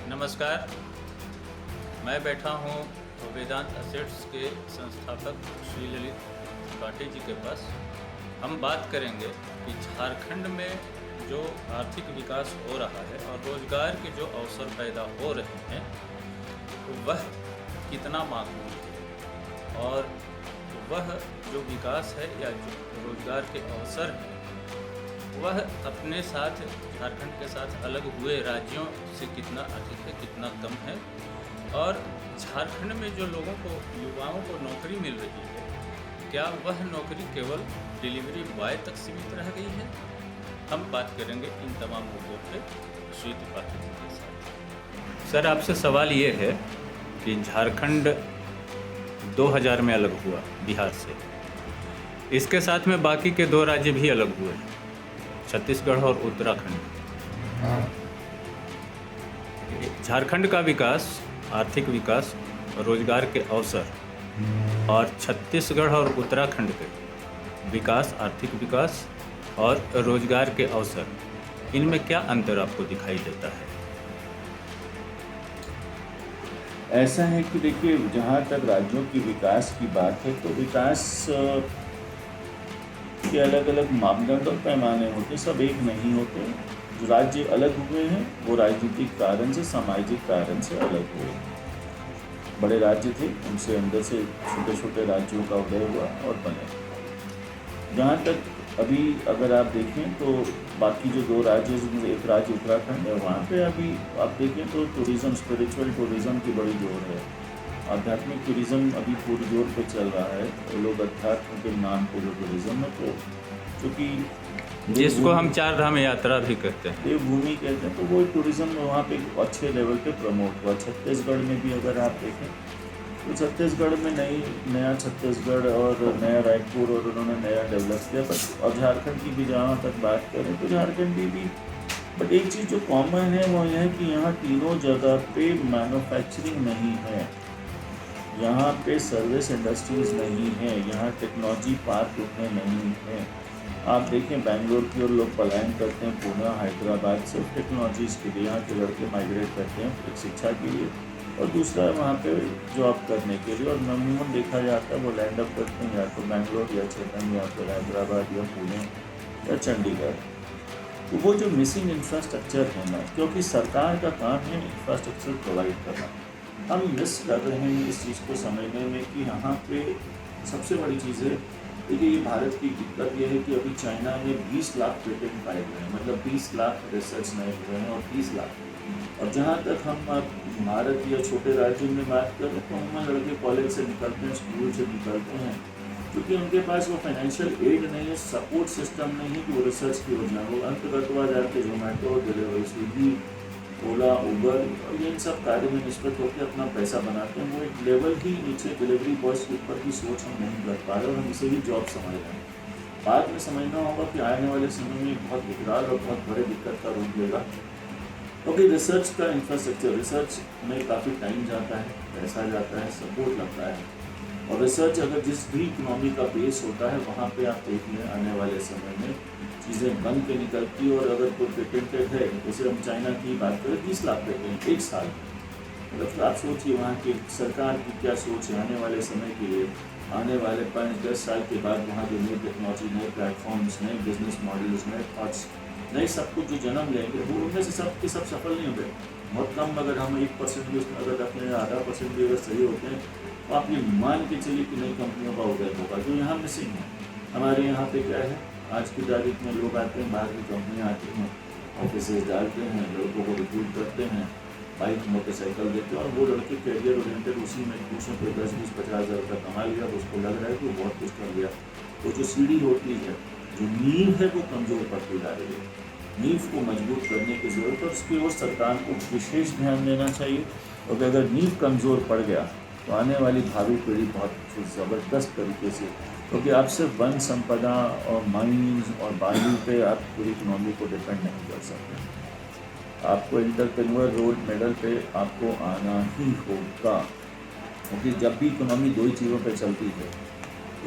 नमस्कार, मैं बैठा हूँ वेदांत एसेट्स के संस्थापक श्री ललित त्रिपाठी जी के पास। हम बात करेंगे कि झारखंड में जो आर्थिक विकास हो रहा है और रोजगार के जो अवसर पैदा हो रहे हैं वह कितना माकूल है, और वह जो विकास है या जो रोजगार के अवसर हैं वह अपने साथ झारखंड के साथ अलग हुए राज्यों से कितना अधिक है, कितना कम है, और झारखंड में जो लोगों को, युवाओं को नौकरी मिल रही है, क्या वह नौकरी केवल डिलीवरी बॉय तक सीमित रह गई है। हम बात करेंगे इन तमाम मुद्दों पे श्री त्रिपाठी जी के साथ। सर, आपसे सवाल ये है कि झारखंड 2000 में अलग हुआ बिहार से, इसके साथ में बाकी के 2 राज्य भी अलग हुए, छत्तीसगढ़ और उत्तराखंड। झारखंड का विकास, आर्थिक विकास, रोजगार के अवसर, और छत्तीसगढ़ और उत्तराखंड के विकास, आर्थिक विकास और रोजगार के अवसर, इनमें क्या अंतर आपको दिखाई देता है? ऐसा है कि देखिए, जहाँ तक राज्यों की विकास की बात है तो विकास के अलग अलग मापदंड और पैमाने होते, सब एक नहीं होते। जो राज्य अलग हुए हैं वो राजनीतिक कारण से, सामाजिक कारण से अलग हुए। बड़े राज्य थे, उनसे अंदर से छोटे छोटे राज्यों का उदय हुआ और बने। जहाँ तक अभी अगर आप देखें तो बाकी जो 2 राज्य, जिनमें एक राज्य उत्तराखंड है, वहाँ पे अभी आप देखें तो टूरिज़्म, स्पिरिचुअल टूरिज़्म की बड़ी जोर है। आध्यात्मिक टूरिज़्म अभी पूरी जोर पे चल रहा है। वो लोग अध्यात्म के नाम पे जो टूरिज़्म है, तो चूँकि जिसको हम 4 धाम यात्रा भी कहते हैं, देवभूमि कहते हैं, तो वो टूरिज़्म वहाँ पे अच्छे लेवल पे प्रमोट हुआ। छत्तीसगढ़ में भी अगर आप देखें तो छत्तीसगढ़ में नया छत्तीसगढ़ और नया रायपुर और उन्होंने नया डेवलप किया। बट और झारखंड की भी जहाँ तक बात करें तो झारखंड भी बट एक चीज़ जो कॉमन है वो यह है कि यहाँ तीनों जगह पे मैन्युफैक्चरिंग नहीं है, यहाँ पे सर्विस इंडस्ट्रीज़ नहीं है, यहाँ टेक्नोलॉजी पार्क उतने नहीं हैं। आप देखें बेंगलोर की ओर लोग पलायन करते हैं, पुणे, हैदराबाद, सिर्फ टेक्नोलॉजीज़ के लिए। यहाँ के लड़के माइग्रेट करते हैं एक शिक्षा के लिए, और दूसरा वहाँ पे जॉब करने के लिए। और अमूमन देखा जाता है वो लैंड अप करते हैं या तो बेंगलोर या चेन्नई या फिर हैदराबाद या पुणे या चंडीगढ़। तो वो जो मिसिंग इंफ्रास्ट्रक्चर है ना, क्योंकि सरकार का काम है इंफ्रास्ट्रक्चर प्रोवाइड करना, हम मिस कर रहे हैं इस चीज़ को समझने में कि यहाँ पे सबसे बड़ी चीज़ है। देखिए, ये भारत की दिक्कत ये है कि अभी चाइना में 20 लाख पेटेंट पाए गए हैं, मतलब 20 लाख रिसर्च नए हुए हैं और 30 लाख। और जहाँ तक हम भारत या छोटे राज्यों में बात करें तो हम लड़के कॉलेज से निकलते हैं, स्कूल से निकलते हैं, क्योंकि उनके पास वो फाइनेंशियल एड नहीं है, सपोर्ट सिस्टम नहीं है कि वो रिसर्च की वजह हो। अंतगत हुआ जाके जोमेटो, डिलीवरी, स्विगी, ओला, उबर और इन सब कार्य में निष्पत्त होकर अपना पैसा बनाते हैं। वो एक लेवल ही नीचे डिलीवरी बॉयज़ के ऊपर की सोच हम नहीं कर पा रहे और हम इसे भी जॉब समझ रहे हैं। बाद में समझना होगा कि आने वाले समय में बहुत विकराल और बहुत बड़े दिक्कत का रूप लेगा, क्योंकि रिसर्च का इंफ्रास्ट्रक्चर, रिसर्च में काफ़ी टाइम जाता है, पैसा जाता है, सपोर्ट लगता है। और रिसर्च अगर जिस भी इकोनॉमी का बेस होता है वहाँ पे आप देखिए आने वाले समय में चीज़ें बन के निकलती। और अगर कोई पेटेंटेड है, जैसे हम चाइना की बात करें, 30 लाख पेटेंट एक साल, मतलब आप सोचिए वहाँ की सरकार की क्या सोच है आने वाले समय के लिए। आने वाले 5-10 साल के बाद वहाँ जो नई टेक्नोलॉजी, नए प्लेटफॉर्म्स, नए बिजनेस मॉडल्स, नए थॉट्स, नए सब कुछ जो जन्म लेंगे, वो उनमें से सब के सब सफल नहीं होंगे। बहुत कम, अगर हम 1% भी उसमें अगर रखते हैं, आधा % भी अगर सही होते हैं, तो आप ये मान के चलिए कि नई कंपनियों का उदय होगा, जो यहाँ मिसिंग है। हमारे यहाँ पे क्या है, आज की तारीख में लोग आते हैं, बाहर की कंपनियाँ आती हैं, ऑफिस डालते हैं, लड़कों को रिक्रूट करते हैं, बाइक, मोटरसाइकिल देते हैं, और वो लड़के कैरियर ओरिएंटेड उसी में कुछ पे 10-20-50 हज़ार रुपये कमा लिया, तो उसको लग रहा है कि वो बहुत कुछ कर लिया। तो जो सीढ़ी होती है, जो नींव है, वो कमज़ोर पड़ती जा रही है। नींव को मजबूत करने की ज़रूरत है, उसकी ओर सरकार को विशेष ध्यान देना चाहिए। और अगर नींव कमज़ोर पड़ गया तो आने वाली भावी पीढ़ी बहुत ज़बरदस्त तरीके से, क्योंकि आप सिर्फ वन संपदा और माइंस और बालू पे आप पूरी इकोनॉमी को डिपेंड नहीं कर सकते। आपको एंटरप्रेन्योर रोल मॉडल पे आपको आना ही होगा, क्योंकि जब भी इकोनॉमी 2 ही चीज़ों पे चलती है,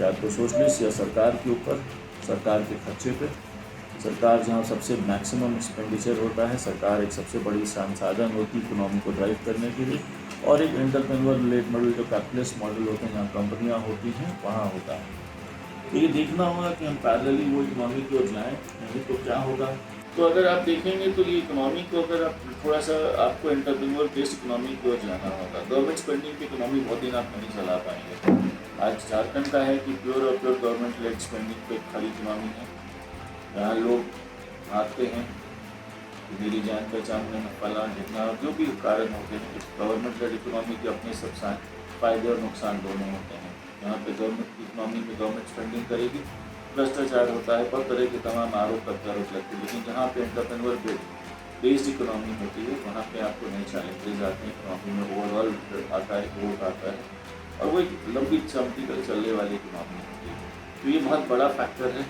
या तो सोशलिस्ट या सरकार के ऊपर, सरकार के खर्चे पे, सरकार जहाँ सबसे मैक्सिमम एक्सपेंडिचर होता है, सरकार एक सबसे बड़ी संसाधन होती है इकोनॉमी को ड्राइव करने के लिए, और एक एंटरप्रेन्योर लेड मॉडल जो कैपिटलिस्ट मॉडल होते हैं जहाँ कंपनियाँ होती हैं वहाँ होता है। तो ये देखना होगा कि हम पैरेलली वो इकोनॉमी की ओर जाएँ, नहीं तो क्या होगा। तो अगर आप देखेंगे तो ये इकोनॉमी को अगर आप थोड़ा सा आपको एंटरप्रेन्योर बेस्ड इकोनॉमी की ओर जाना होगा। गवर्नमेंट स्पेंडिंग की इकोनॉमी बहुत दिन आप नहीं चला पाएंगे। आज झारखंड का है कि प्योर और प्योर गवर्नमेंट लेड स्पेंडिंग पे खाली इकोनॉमी है, जहाँ लोग आते हैं कि मेरी जान पहचान में फला जितना और जो भी कारण होते हैं, गवर्नमेंट लेड इकोनॉमी के अपने सब फायदे और नुकसान दोनों होते हैं। यहाँ पे गवर्नमेंट की इकोनॉमी में गवर्नमेंट स्पेंडिंग करेगी, भ्रष्टाचार होता है, बहुत तरह के तमाम आरोप प्रत्यारोप लगते हैं। लेकिन जहाँ पे एंटरप्रेन्योर बेस्ड इकोनॉमी होती है वहाँ पे आपको नए चैलेंजेस आते हैं, इकोनॉमी में ओवरऑल आता है, ग्रोथ आता है, और वो एक लंबी चमकी कर चलने वाली इकोनॉमी होती है। तो ये बहुत बड़ा फैक्टर है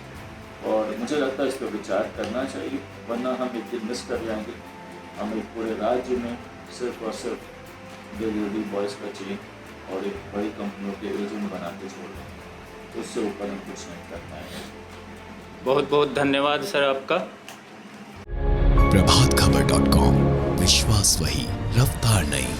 और मुझे लगता है इस पर विचार करना चाहिए, वरना हम एक दिन मिस कर जाएंगे। हम एक पूरे राज्य में सिर्फ और सिर्फ डिलीवरी बॉयज़ का चेन और एक बड़ी कंपनियों के एजेंट बना के छोड़ देंगे, तो उससे ऊपर हम कुछ नहीं कर पाएंगे। बहुत बहुत धन्यवाद सर आपका। प्रभातखबर.com, विश्वास वही, रफ्तार नहीं।